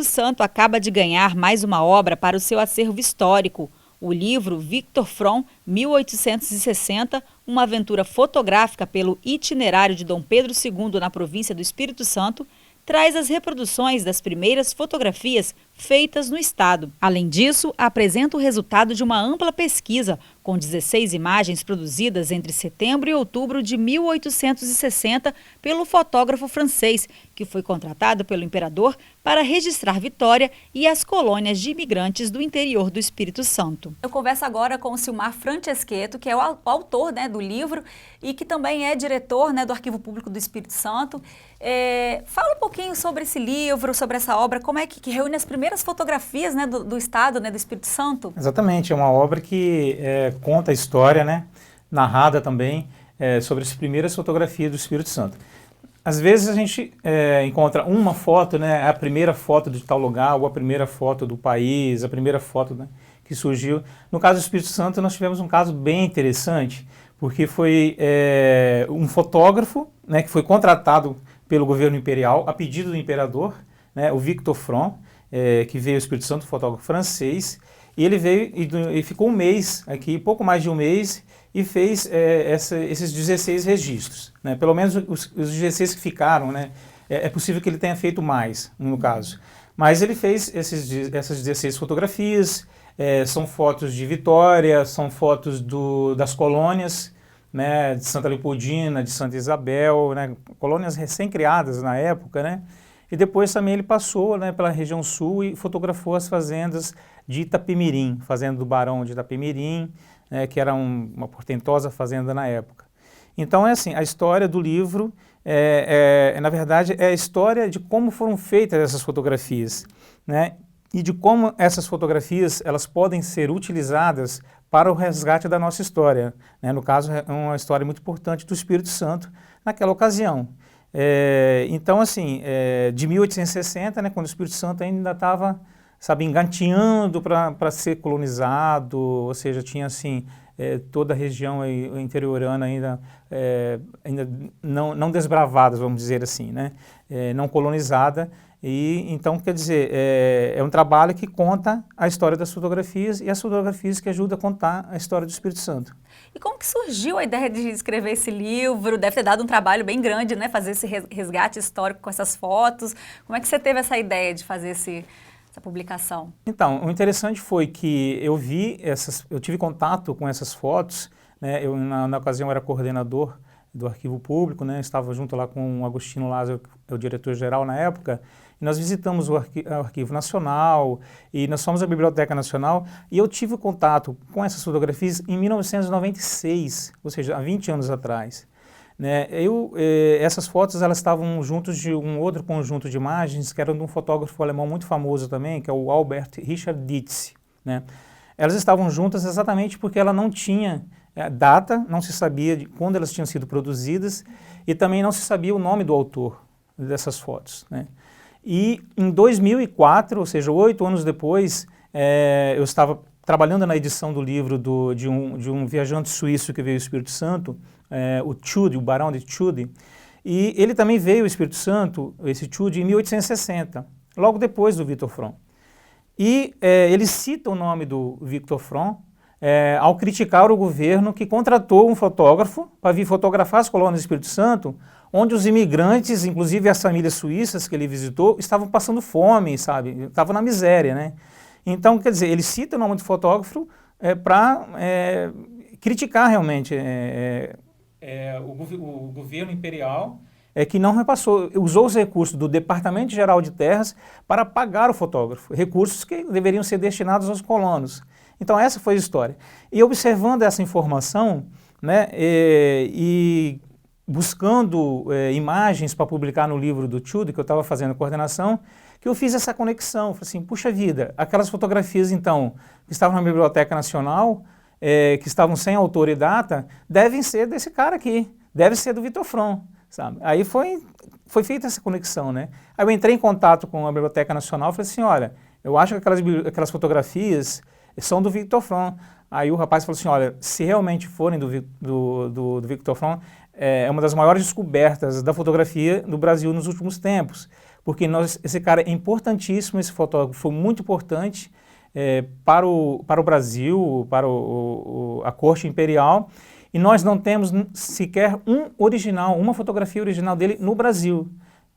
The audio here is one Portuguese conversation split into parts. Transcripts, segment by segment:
Santo acaba de ganhar mais uma obra para o seu acervo histórico. O livro Victor From, 1860, uma aventura fotográfica pelo itinerário de Dom Pedro II na província do Espírito Santo, traz as reproduções das primeiras fotografias feitas no estado. Além disso, apresenta o resultado de uma ampla pesquisa, com 16 imagens produzidas entre setembro e outubro de 1860 pelo fotógrafo francês, que foi contratado pelo imperador para registrar Vitória e as colônias de imigrantes do interior do Espírito Santo. Eu converso agora com o Silmar Franceschetto, que é o autor do livro e que também é diretor do Arquivo Público do Espírito Santo. Fala um pouquinho sobre esse livro, sobre essa obra, como é que reúne as primeiras fotografias do estado, do Espírito Santo. Exatamente, é uma obra que conta a história, narrada também, sobre as primeiras fotografias do Espírito Santo. Às vezes a gente encontra uma foto, a primeira foto de tal lugar, ou a primeira foto do país, a primeira foto que surgiu. No caso do Espírito Santo, nós tivemos um caso bem interessante, porque foi um fotógrafo que foi contratado pelo governo imperial, a pedido do imperador, o Victor From, que veio ao Espírito Santo, fotógrafo francês, e ele veio e ficou um mês aqui, pouco mais de um mês, e fez esses 16 registros. Pelo menos os 16 que ficaram, é possível que ele tenha feito mais, no caso. Mas ele fez essas 16 fotografias, são fotos de Vitória, são fotos das colônias, de Santa Leopoldina, de Santa Isabel, colônias recém-criadas na época, E depois também ele passou pela região sul e fotografou as fazendas de Itapemirim, fazenda do Barão de Itapemirim, que era uma portentosa fazenda na época. Então é assim, a história do livro, na verdade, é a história de como foram feitas essas fotografias, e de como essas fotografias elas podem ser utilizadas para o resgate da nossa história. No caso, é uma história muito importante do Espírito Santo naquela ocasião. Então, assim, de 1860, quando o Espírito Santo ainda estava, engatinhando para ser colonizado, ou seja, tinha, assim, toda a região interiorana ainda não desbravada, vamos dizer assim, não colonizada. E então, quer dizer, é um trabalho que conta a história das fotografias e as fotografias que ajudam a contar a história do Espírito Santo. E como que surgiu a ideia de escrever esse livro? Deve ter dado um trabalho bem grande, fazer esse resgate histórico com essas fotos. Como é que você teve essa ideia de fazer essa publicação? Então, o interessante foi que eu tive contato com essas fotos, eu na ocasião era coordenador do Arquivo Público, estava junto lá com o Agostinho Lázaro, o diretor-geral na época, e nós visitamos o Arquivo Nacional, e nós fomos à Biblioteca Nacional, e eu tive contato com essas fotografias em 1996, ou seja, há 20 anos atrás. Essas fotos elas estavam juntos de um outro conjunto de imagens, que era de um fotógrafo alemão muito famoso também, que é o Albert Richard Dietz. Elas estavam juntas exatamente porque ela não tinha data, não se sabia de quando elas tinham sido produzidas, e também não se sabia o nome do autor dessas fotos. E em 2004, ou seja, 8 anos depois, eu estava trabalhando na edição do livro de um viajante suíço que veio ao Espírito Santo, o Tschudi, o Barão de Tschudi, e ele também veio ao Espírito Santo, esse Tschudi, em 1860, logo depois do Victor From. E ele cita o nome do Victor From ao criticar o governo que contratou um fotógrafo para vir fotografar as colônias do Espírito Santo, onde os imigrantes, inclusive as famílias suíças que ele visitou, estavam passando fome, estavam na miséria, Então, quer dizer, ele cita o nome do fotógrafo para criticar realmente o governo imperial, que não repassou, usou os recursos do Departamento Geral de Terras para pagar o fotógrafo, recursos que deveriam ser destinados aos colonos. Então essa foi a história. E observando essa informação, e buscando imagens para publicar no livro do Tschudi, que eu estava fazendo a coordenação, que eu fiz essa conexão. Falei assim, puxa vida, aquelas fotografias então, que estavam na Biblioteca Nacional, que estavam sem autor e data, devem ser desse cara aqui, deve ser do Victor From, Aí foi feita essa conexão, Aí eu entrei em contato com a Biblioteca Nacional e falei assim, olha, eu acho que aquelas fotografias são do Victor From. Aí o rapaz falou assim, olha, se realmente forem do Victor From, é uma das maiores descobertas da fotografia no Brasil nos últimos tempos, porque esse cara é importantíssimo, esse fotógrafo foi muito importante para o Brasil, para a corte imperial, e nós não temos sequer uma fotografia original dele no Brasil.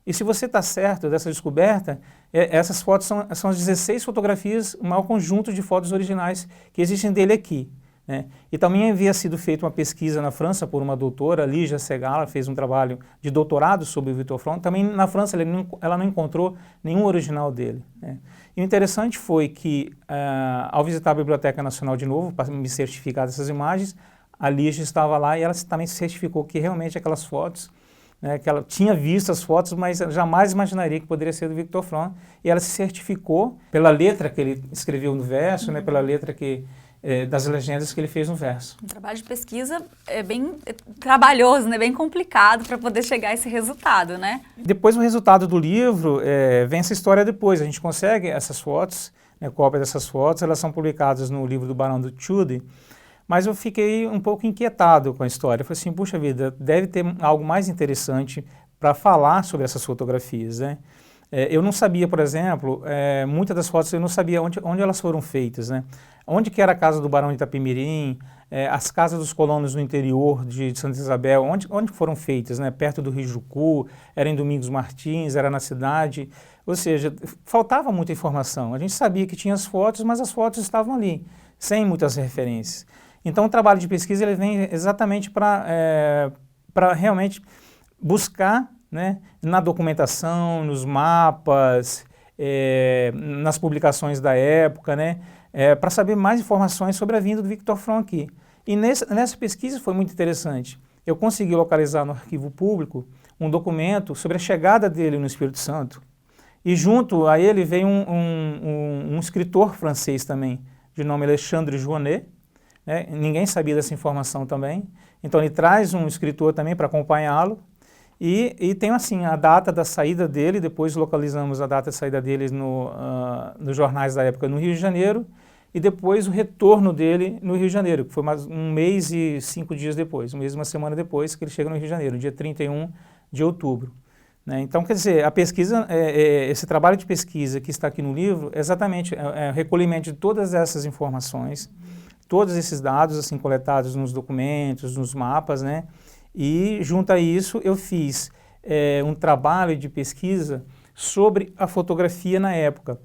E se você está certo dessa descoberta, essas fotos são as 16 fotografias, o maior conjunto de fotos originais que existem dele aqui, né? E também havia sido feita uma pesquisa na França por uma doutora, Lígia Segala, fez um trabalho de doutorado sobre o Victor Franck. Também na França ela não encontrou nenhum original dele, né? E o interessante foi que, ao visitar a Biblioteca Nacional de novo, para me certificar dessas imagens, a Lígia estava lá e ela também se certificou que realmente aquelas fotos, né, que ela tinha visto as fotos, mas jamais imaginaria que poderia ser do Victor Franck, e ela se certificou pela letra que ele escreveu no verso, né, pela letra das legendas que ele fez no verso. Um trabalho de pesquisa bem trabalhoso, né, bem complicado para poder chegar a esse resultado, né? Depois o resultado do livro, vem essa história depois, a gente consegue essas fotos, né, cópia dessas fotos, elas são publicadas no livro do Barão do Tschudi. Mas eu fiquei um pouco inquietado com a história. Eu falei assim, puxa vida, deve ter algo mais interessante para falar sobre essas fotografias, né? Eu não sabia, por exemplo, muitas das fotos eu não sabia onde elas foram feitas, né? Onde que era a casa do Barão de Itapemirim, as casas dos colonos no interior de Santa Isabel, onde foram feitas, né? Perto do Rio Jucu, era em Domingos Martins, era na cidade. Ou seja, faltava muita informação. A gente sabia que tinha as fotos, mas as fotos estavam ali, sem muitas referências. Então, o trabalho de pesquisa ele vem exatamente para realmente buscar, né, na documentação, nos mapas, nas publicações da época, né, para saber mais informações sobre a vinda do Victor Franck aqui. E nessa pesquisa foi muito interessante. Eu consegui localizar no arquivo público um documento sobre a chegada dele no Espírito Santo. E junto a ele veio um escritor francês também, de nome Alexandre Joannet. Ninguém sabia dessa informação também, então ele traz um escritor também para acompanhá-lo e tem assim a data da saída dele, depois localizamos a data da saída dele nos jornais da época no Rio de Janeiro e depois o retorno dele no Rio de Janeiro, que foi mais um mês e 5 dias depois, um mês e uma semana depois que ele chega no Rio de Janeiro, dia 31 de outubro. Né? Então, quer dizer, a pesquisa, esse trabalho de pesquisa que está aqui no livro, exatamente o recolhimento de todas essas informações, todos esses dados assim coletados nos documentos, nos mapas, né? E junto a isso eu fiz um trabalho de pesquisa sobre a fotografia na época.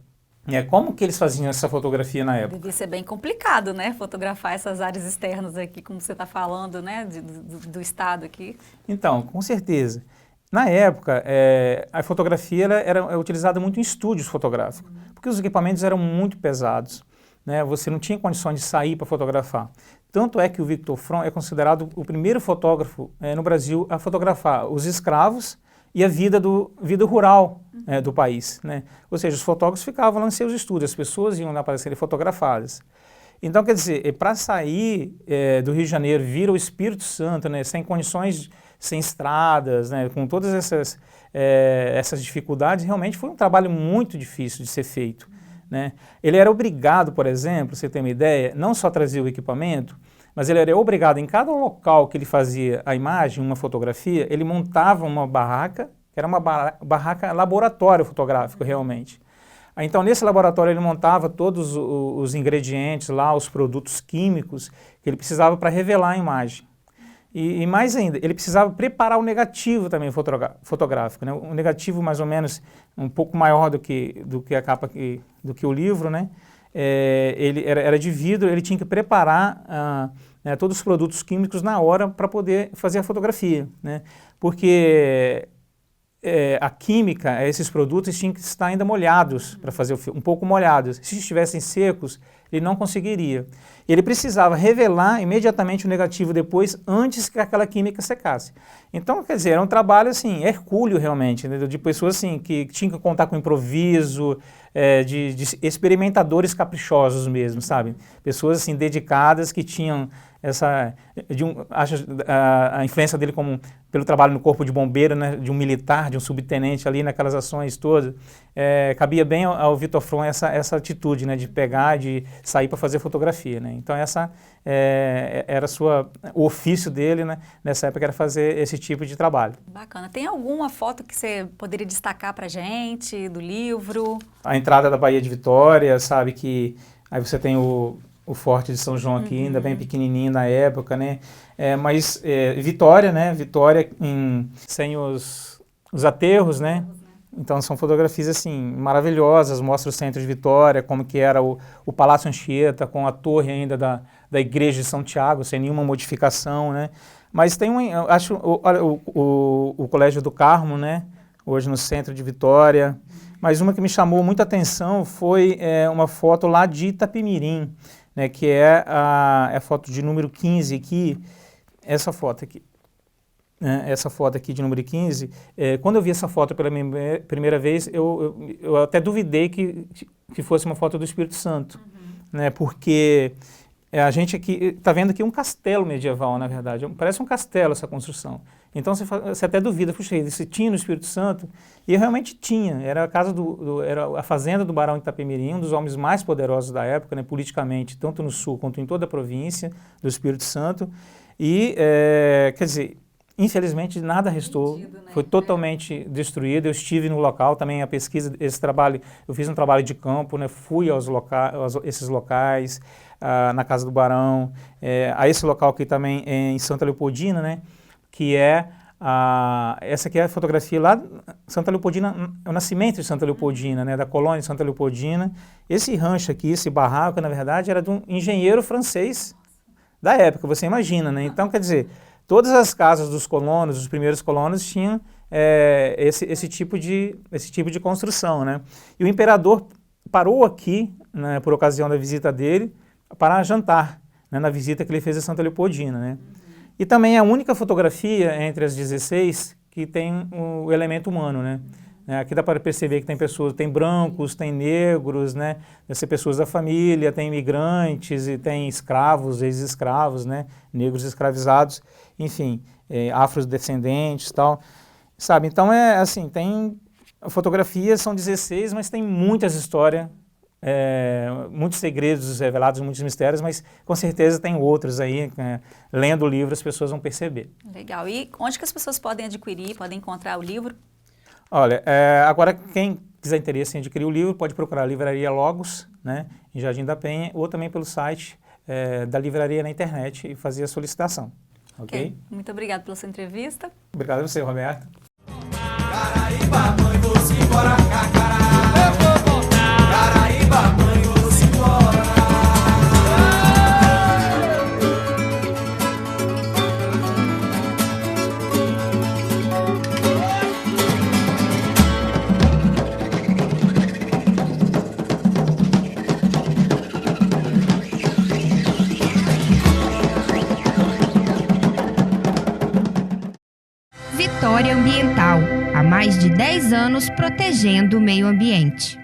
Como que eles faziam essa fotografia na época? Devia ser bem complicado, né? Fotografar essas áreas externas aqui, como você está falando, né? Do estado aqui. Então, com certeza. Na época, a fotografia era utilizada muito em estúdios fotográficos, porque os equipamentos eram muito pesados. Né, você não tinha condições de sair para fotografar. Tanto é que o Victor Franck é considerado o primeiro fotógrafo no Brasil a fotografar os escravos e a vida rural do país. Né? Ou seja, os fotógrafos ficavam lá nos seus estúdios, as pessoas iam lá para serem fotografadas. Então, quer dizer, para sair do Rio de Janeiro, vir ao Espírito Santo, né, sem condições, sem estradas, né, com todas essas dificuldades, realmente foi um trabalho muito difícil de ser feito. Né? Ele era obrigado, por exemplo, você tem uma ideia, não só trazer o equipamento, mas ele era obrigado, em cada local que ele fazia a imagem, uma fotografia, ele montava uma barraca, que era uma barraca laboratório fotográfico realmente. Então nesse laboratório ele montava todos os ingredientes lá, os produtos químicos que ele precisava para revelar a imagem. E mais ainda, ele precisava preparar o negativo também fotográfico, né? Um negativo mais ou menos um pouco maior do que a capa, do que o livro, né? Ele era de vidro, ele tinha que preparar né, todos os produtos químicos na hora para poder fazer a fotografia, né? Porque a química, esses produtos tinham que estar ainda molhados para fazer o filme, um pouco molhados. Se estivessem secos, ele não conseguiria. Ele precisava revelar imediatamente o negativo depois, antes que aquela química secasse. Então, quer dizer, era um trabalho assim, hercúleo realmente, né, de pessoas assim, que tinham que contar com improviso, de experimentadores caprichosos mesmo, sabe? Pessoas assim, dedicadas que tinham a influência dele pelo trabalho no corpo de bombeiro, né, de um militar, de um subtenente ali naquelas ações todas, cabia bem ao Victor Franck essa atitude, né, de pegar, de sair para fazer fotografia, né? Então essa era o ofício dele, né, nessa época era fazer esse tipo de trabalho. Bacana. Tem alguma foto que você poderia destacar pra gente do livro? A entrada da Baía de Vitória, sabe, que aí você tem o Forte de São João aqui, ainda bem pequenininho na época, né, mas Vitória, né, Vitória sem os aterros, né. Então são fotografias assim maravilhosas, mostra o centro de Vitória, como que era o Palácio Anchieta, com a torre ainda da Igreja de São Tiago, sem nenhuma modificação, né? Mas tem eu acho o Colégio do Carmo, né? Hoje no centro de Vitória. Mas uma que me chamou muita atenção foi uma foto lá de Itapemirim, né? Que é a foto de número 15 aqui, essa foto aqui. Essa foto aqui de número 15, quando eu vi essa foto pela primeira vez, eu até duvidei que fosse uma foto do Espírito Santo, né? Porque a gente aqui está vendo aqui um castelo medieval, na verdade, parece um castelo essa construção. Então você até duvida, puxa, se tinha no Espírito Santo, e realmente tinha, era a casa era a fazenda do Barão de Itapemirim, um dos homens mais poderosos da época, né, politicamente, tanto no sul quanto em toda a província do Espírito Santo, e quer dizer, infelizmente nada restou, né? Foi totalmente destruído. Eu estive no local também, a pesquisa, esse trabalho, eu fiz um trabalho de campo, né? Fui esses locais, na Casa do Barão, a esse local aqui também em Santa Leopoldina, né? Que essa aqui é a fotografia lá, Santa Leopoldina, o nascimento de Santa Leopoldina, né? Da colônia de Santa Leopoldina. Esse rancho aqui, esse barraco, na verdade, era de um engenheiro francês da época, você imagina, né? Então, quer dizer, todas as casas dos colonos, dos primeiros colonos, tinham esse tipo de construção, né? E o imperador parou aqui, né, por ocasião da visita dele, para jantar, né, na visita que ele fez a Santa Leopoldina, né? E também é a única fotografia entre as 16 que tem o elemento humano, né? Aqui dá para perceber que tem pessoas, tem brancos, tem negros, né? Deve ser pessoas da família, tem imigrantes e tem escravos, ex-escravos, né? Negros escravizados, enfim, afrodescendentes e tal, sabe? Então assim, tem fotografias, são 16, mas tem muitas histórias, muitos segredos revelados, muitos mistérios, mas com certeza tem outros aí, lendo o livro as pessoas vão perceber. Legal. E onde que as pessoas podem adquirir, podem encontrar o livro? Olha, agora quem quiser interesse em adquirir o livro pode procurar a Livraria Logos, né, em Jardim da Penha, ou também pelo site da livraria na internet e fazer a solicitação. Ok? Muito obrigada pela sua entrevista. Obrigado a você, Roberto. Caraíba, mãe, vou-se embora, eu vou voltar. Caraíba, mãe, vou-se embora. Vitória Ambiental, há mais de 10 anos protegendo o meio ambiente.